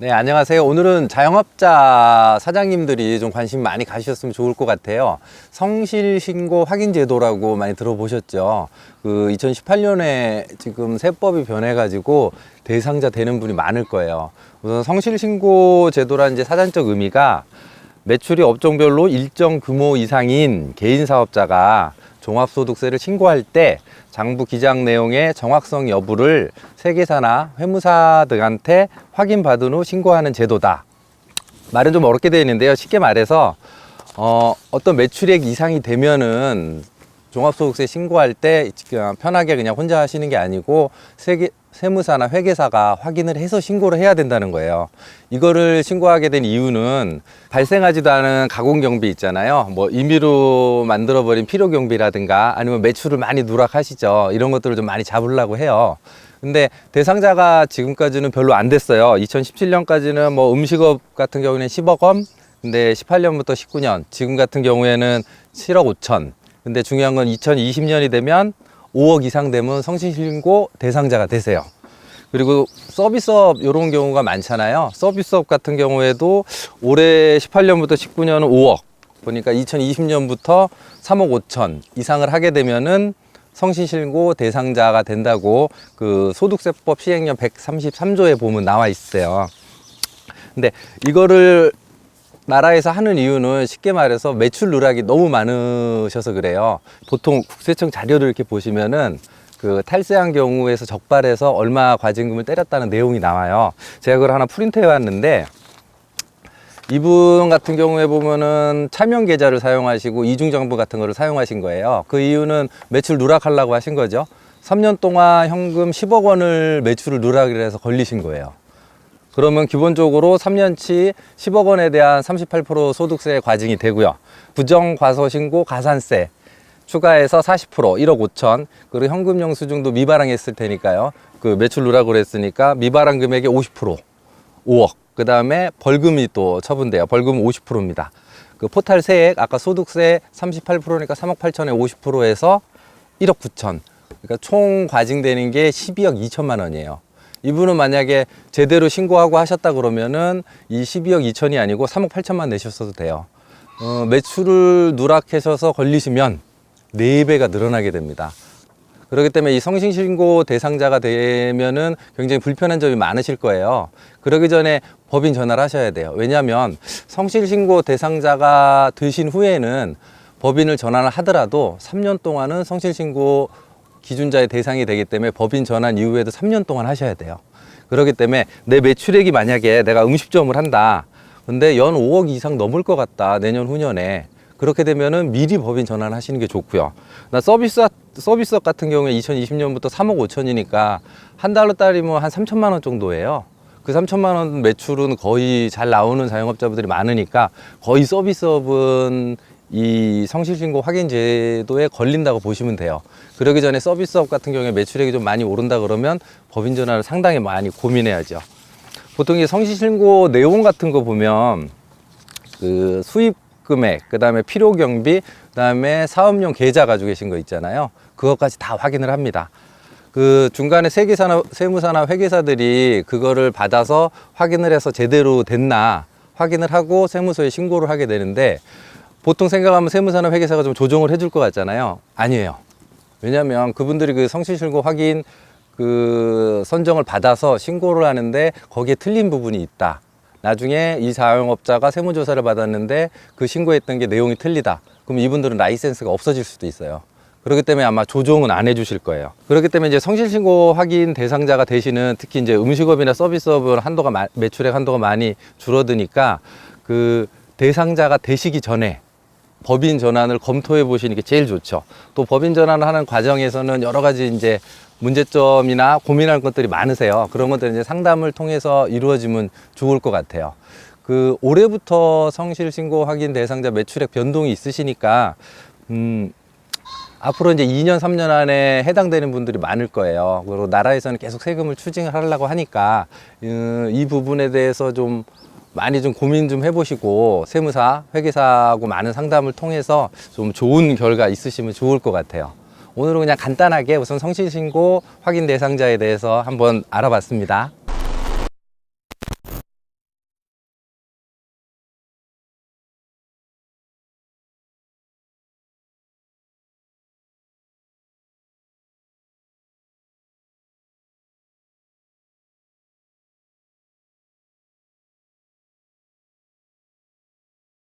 네, 안녕하세요. 오늘은 자영업자 사장님들이 좀 관심 많이 가지셨으면 좋을 것 같아요. 성실신고 확인제도라고 많이 들어보셨죠? 2018년에 지금 세법이 변해가지고 대상자 되는 분이 많을 거예요. 우선 성실신고 제도라는 이제 사전적 의미가 매출이 업종별로 일정 규모 이상인 개인 사업자가 종합소득세를 신고할 때 장부 기장 내용의 정확성 여부를 세계사나 회무사 등한테 확인받은 후 신고하는 제도다. 말은 좀 어렵게 되어 있는데요. 쉽게 말해서 어떤 매출액 이상이 되면은 종합소득세 신고할 때 편하게 그냥 혼자 하시는 게 아니고 세무사나 회계사가 확인을 해서 신고를 해야 된다는 거예요. 이거를 신고하게 된 이유는 발생하지도 않은 가공경비 있잖아요. 뭐 임의로 만들어버린 필요경비라든가 아니면 매출을 많이 누락하시죠. 이런 것들을 좀 많이 잡으려고 해요. 근데 대상자가 지금까지는 별로 안 됐어요. 2017년까지는 뭐 음식업 같은 경우에는 10억 원, 근데 18년부터 19년, 지금 같은 경우에는 7억 5천. 근데 중요한 건 2020년이 되면 5억 이상 되면 성실신고 대상자가 되세요. 그리고 서비스업 이런 경우가 많잖아요. 서비스업 같은 경우에도 올해 18년부터 19년은 5억, 보니까 2020년부터 3억 5천 이상을 하게 되면은 성실신고 대상자가 된다고 그 소득세법 시행령 133조에 보면 나와 있어요. 근데 이거를 나라에서 하는 이유는 쉽게 말해서 매출 누락이 너무 많으셔서 그래요. 보통 국세청 자료를 이렇게 보시면은 그 탈세한 경우에서 적발해서 얼마 과징금을 때렸다는 내용이 나와요. 제가 그걸 하나 프린트해 왔는데, 이분 같은 경우에 보면은 차명 계좌를 사용하시고 이중정부 같은 거를 사용하신 거예요. 그 이유는 매출 누락하려고 하신 거죠. 3년 동안 현금 10억 원을 매출을 누락을 해서 걸리신 거예요. 그러면 기본적으로 3년치 10억 원에 대한 38% 소득세 과징이 되고요. 부정과소신고 가산세 추가해서 40%, 1억 5천, 그리고 현금 영수증도 미발행했을 테니까요. 그 매출 누락으로 했으니까 미발행 금액의 50%, 5억. 그 다음에 벌금이 또 처분돼요. 벌금은 50%입니다. 그 포탈 세액, 아까 소득세 38%니까 3억 8천에 50%에서 1억 9천. 그러니까 총 과징되는 게 12억 2천만 원이에요. 이분은 만약에 제대로 신고하고 하셨다 그러면은 이 12억 2천이 아니고 3억 8천만 내셨어도 돼요. 매출을 누락하셔서 걸리시면 4배가 늘어나게 됩니다. 그렇기 때문에 이 성실신고 대상자가 되면은 굉장히 불편한 점이 많으실 거예요. 그러기 전에 법인 전화를 하셔야 돼요. 왜냐하면 성실신고 대상자가 되신 후에는 법인을 전환을 하더라도 3년 동안은 성실신고 기준자의 대상이 되기 때문에 법인 전환 이후에도 3년 동안 하셔야 돼요. 그렇기 때문에 내 매출액이 만약에 내가 음식점을 한다, 근데 연 5억 이상 넘을 것 같다, 내년 후년에, 그렇게 되면은 미리 법인 전환 하시는 게 좋고요. 나 서비스업 같은 경우에 2020년부터 3억 5천이니까 한 달로 따지면 한 3천만 원 정도예요. 그 3천만 원 매출은 거의 잘 나오는 자영업자분들이 많으니까 거의 서비스업은 이 성실신고 확인 제도에 걸린다고 보시면 돼요. 그러기 전에 서비스업 같은 경우에 매출액이 좀 많이 오른다 그러면 법인 전환을 상당히 많이 고민해야죠. 보통 이 성실신고 내용 같은 거 보면 그 수입 금액, 그 다음에 필요 경비, 그 다음에 사업용 계좌 가지고 계신 거 있잖아요. 그것까지 다 확인을 합니다. 그 중간에 세무사나 회계사들이 그거를 받아서 확인을 해서 제대로 됐나 확인을 하고 세무서에 신고를 하게 되는데, 보통 생각하면 세무사나 회계사가 좀 조정을 해줄 것 같잖아요. 아니에요. 왜냐하면 그분들이 그 성실신고 확인 그 선정을 받아서 신고를 하는데 거기에 틀린 부분이 있다. 나중에 이 자영업자가 세무조사를 받았는데 그 신고했던 게 내용이 틀리다. 그럼 이분들은 라이센스가 없어질 수도 있어요. 그렇기 때문에 아마 조정은 안 해주실 거예요. 그렇기 때문에 이제 성실신고 확인 대상자가 되시는, 특히 이제 음식업이나 서비스업은 매출액 한도가 많이 줄어드니까 그 대상자가 되시기 전에 법인 전환을 검토해 보시는 게 제일 좋죠. 또 법인 전환을 하는 과정에서는 여러 가지 이제 문제점이나 고민할 것들이 많으세요. 그런 것들 이제 상담을 통해서 이루어지면 좋을 것 같아요. 그 올해부터 성실신고 확인 대상자 매출액 변동이 있으시니까 앞으로 이제 2년, 3년 안에 해당되는 분들이 많을 거예요. 그리고 나라에서는 계속 세금을 추징을 하려고 하니까 이 부분에 대해서 좀 많이 좀 고민 좀 해보시고 세무사, 회계사하고 많은 상담을 통해서 좀 좋은 결과 있으시면 좋을 것 같아요. 오늘은 그냥 간단하게 우선 성실신고 확인 대상자에 대해서 한번 알아봤습니다.